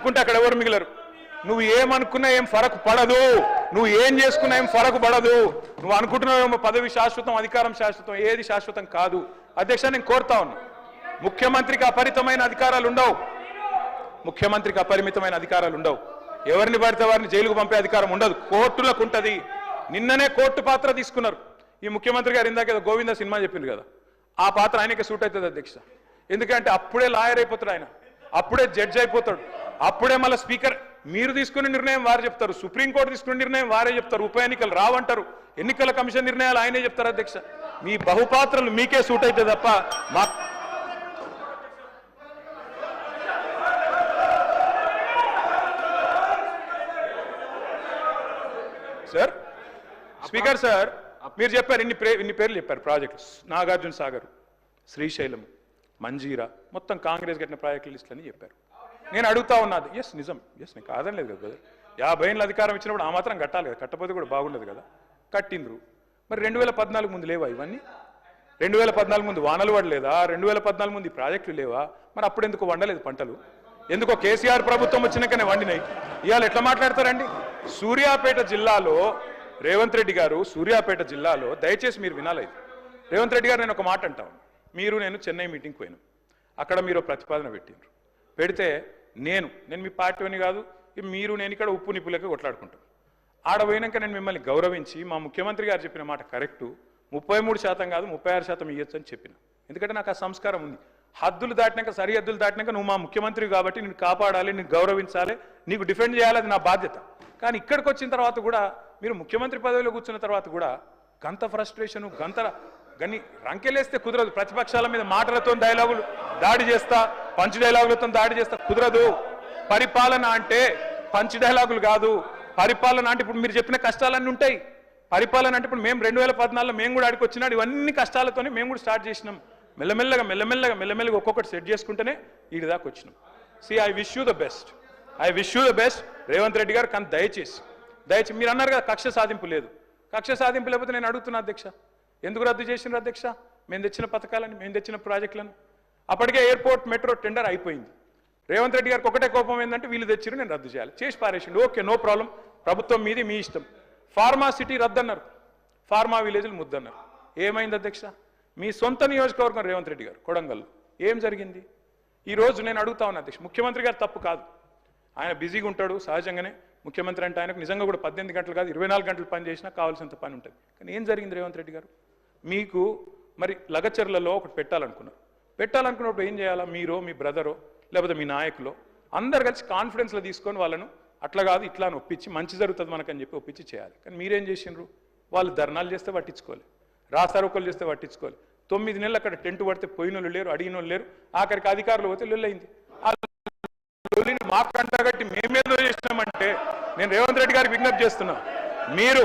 అనుకుంటే అక్కడ ఎవరు మిగిలరు. నువ్వు ఏమనుకున్నా ఏం ఫరక్ పడదు, నువ్వు ఏం చేసుకున్నా ఏం ఫరక్ పడదు. నువ్వు అనుకుంటున్నావేమో పదవి శాశ్వతం, అధికారం శాశ్వతం, ఏది శాశ్వతం కాదు. అధ్యక్ష, నేను కోరుతా ఉన్నా, ముఖ్యమంత్రికి అపరిమితమైన అధికారాలు ఉండవు. ముఖ్యమంత్రికి అపరిమితమైన అధికారాలు ఉండవు. ఎవరిని పడితే వారిని జైలుకు పంపే అధికారం ఉండదు, కోర్టులకు ఉంటుంది. నిన్ననే కోర్టు పాత్ర తీసుకున్నారు. ఈ ముఖ్యమంత్రి గారు ఇందాక గోవింద సినిమా చెప్పింది కదా, ఆ పాత్ర ఆయనకే సూట్ అవుతుంది అధ్యక్ష. ఎందుకంటే అప్పుడే లాయర్ అయిపోతాడు ఆయన, అప్పుడే జడ్జి అయిపోతాడు, అప్పుడే మళ్ళీ స్పీకర్. మీరు తీసుకునే నిర్ణయం వారు చెప్తారు, సుప్రీంకోర్టు తీసుకునే నిర్ణయం వారే చెప్తారు, ఉప ఎన్నికలు రావంటారు, ఎన్నికల కమిషన్ నిర్ణయాలు ఆయనే చెప్తారు. అధ్యక్ష, మీ బహుపాత్రలు మీకే సూట్ అవుతుంది తప్ప మా సార్. స్పీకర్ సార్, మీరు చెప్పారు ఇన్ని పేర్లు చెప్పారు ప్రాజెక్టులు. నాగార్జున సాగర్, శ్రీశైలం, మంజీరా, మొత్తం కాంగ్రెస్ కట్టిన ప్రాజెక్టుల లిస్టులు అని చెప్పారు. నేను అడుగుతా ఉన్నది, ఎస్ నిజం, ఎస్ నేను కాదని లేదు కదా. 50 ఏళ్ళ అధికారం ఇచ్చినప్పుడు ఆ మాత్రం కట్టాలి కదా, కట్టపోతే కూడా బాగుండదు కదా. కట్టిండ్రు. మరి 2014 ముందు లేవా ఇవన్నీ? 2014 ముందు వానలు పడలేదా? 2014 ముందు ఈ ప్రాజెక్టులు లేవా? మరి అప్పుడు ఎందుకు వండలేదు పంటలు? ఎందుకో కేసీఆర్ ప్రభుత్వం వచ్చినాకనే వండినాయి. ఇవాళ ఎట్లా మాట్లాడతారండి? సూర్యాపేట జిల్లాలో రేవంత్ రెడ్డి గారు, సూర్యాపేట జిల్లాలో దయచేసి మీరు వినాలి. రేవంత్ రెడ్డి గారు, నేను ఒక మాట అంటాను. మీరు నేను చెన్నై మీటింగ్కి పోయినాం, అక్కడ మీరు ప్రతిపాదన పెట్టిండ్రు. పెడితే నేను మీ పార్టీని కాదు, మీరు నేను ఇక్కడ ఉప్పు నిప్పులకి కొట్లాడుకుంటాం. ఆడ పోయినాక నేను మిమ్మల్ని గౌరవించి మా ముఖ్యమంత్రి గారు చెప్పిన మాట కరెక్టు, 33% కాదు 36% ఇవ్వచ్చు అని చెప్పిన. ఎందుకంటే నాకు ఆ సంస్కారం ఉంది. హద్దులు దాటినాక, సరిహద్దులు దాటినాక నువ్వు మా ముఖ్యమంత్రి కాబట్టి నేను కాపాడాలి, నేను గౌరవించాలి, నీకు డిఫెండ్ చేయాలి, అది నా బాధ్యత. కానీ ఇక్కడికి వచ్చిన తర్వాత కూడా మీరు ముఖ్యమంత్రి పదవిలో కూర్చున్న తర్వాత కూడా గంత ఫ్రస్ట్రేషను, గని రంకెలేస్తే కుదరదు. ప్రతిపక్షాల మీద మాటలతో డైలాగులు దాడి చేస్తా, పంచ్ డైలాగులతో దాడి చేస్తా కుదరదు. పరిపాలన అంటే పంచ్ డైలాగులు కాదు. పరిపాలన అంటే ఇప్పుడు మీరు చెప్పిన కష్టాలన్నీ ఉంటాయి. పరిపాలన అంటే ఇప్పుడు మేము 2014లో మేము కూడా ఆడికి వచ్చినాడు, ఇవన్నీ కష్టాలతోనే మేము కూడా స్టార్ట్ చేసినాం. మెల్లమెల్లగా ఒక్కొక్కటి సెట్ చేసుకుంటేనే వీడి దాకా వచ్చినాం. I wish you the best Revanth Reddy గారు. కానీ దయచేసి మీరు అన్నారు కదా కక్ష సాధింపు లేదు. కక్ష సాధింపు లేకపోతే నేను అడుగుతున్నా అధ్యక్ష, ఎందుకు రద్దు చేసినారు అధ్యక్ష? మేము తెచ్చిన పథకాలని, మేము తెచ్చిన ప్రాజెక్టులను. అప్పటికే ఎయిర్పోర్ట్ మెట్రో టెండర్ అయిపోయింది. రేవంత్ రెడ్డి గారికి ఒకటే కోపం ఏంటంటే వీళ్ళు తెచ్చిరు, నేను రద్దు చేయాలి. చేసి పారేసిండు. ఓకే, నో ప్రాబ్లం, ప్రభుత్వం మీది, మీ ఇష్టం. ఫార్మా సిటీ రద్దన్నారు, ఫార్మా విలేజ్లు ముద్దన్నారు. ఏమైంది అధ్యక్ష? మీ సొంత నియోజకవర్గం రేవంత్ రెడ్డి గారు కొడంగల్లో ఏం జరిగింది? ఈరోజు నేను అడుగుతా ఉన్నా అధ్యక్ష, ముఖ్యమంత్రి గారు తప్పు కాదు, ఆయన బిజీగా ఉంటాడు సహజంగానే. ముఖ్యమంత్రి అంటే ఆయనకు నిజంగా కూడా 18 గంటలు కాదు 24 గంటలు పని చేసినా కావాల్సినంత పని ఉంటుంది. కానీ ఏం జరిగింది రేవంత్ రెడ్డి గారు? మీకు మరి లగచర్లలో ఒకటి పెట్టాలనుకున్నప్పుడు ఏం చేయాలా? మీరో, మీ బ్రదరో, లేకపోతే మీ నాయకులో అందరు కలిసి కాన్ఫిడెన్స్లో తీసుకొని వాళ్ళను అట్లా కాదు ఇట్లా అని ఒప్పించి మంచి జరుగుతుంది మనకని చెప్పి ఒప్పించి చేయాలి. కానీ మీరేం చేసిండ్రు? వాళ్ళు ధర్నాలు చేస్తే పట్టించుకోవాలి, రాస్తారోకలు చేస్తే పట్టించుకోవాలి. 9 నెలలు అక్కడ టెంట్ పడితే పోయినోళ్ళు లేరు, అడిగిన వాళ్ళు లేరు. ఆఖరికి అధికారులు పోతే లొల్లైంది. ఆ లొల్లిని మాకు కంటగట్టి మేమేదో చేసినామంటే నేను రేవంత్ రెడ్డి గారికి విజ్ఞప్తి చేస్తున్నా, మీరు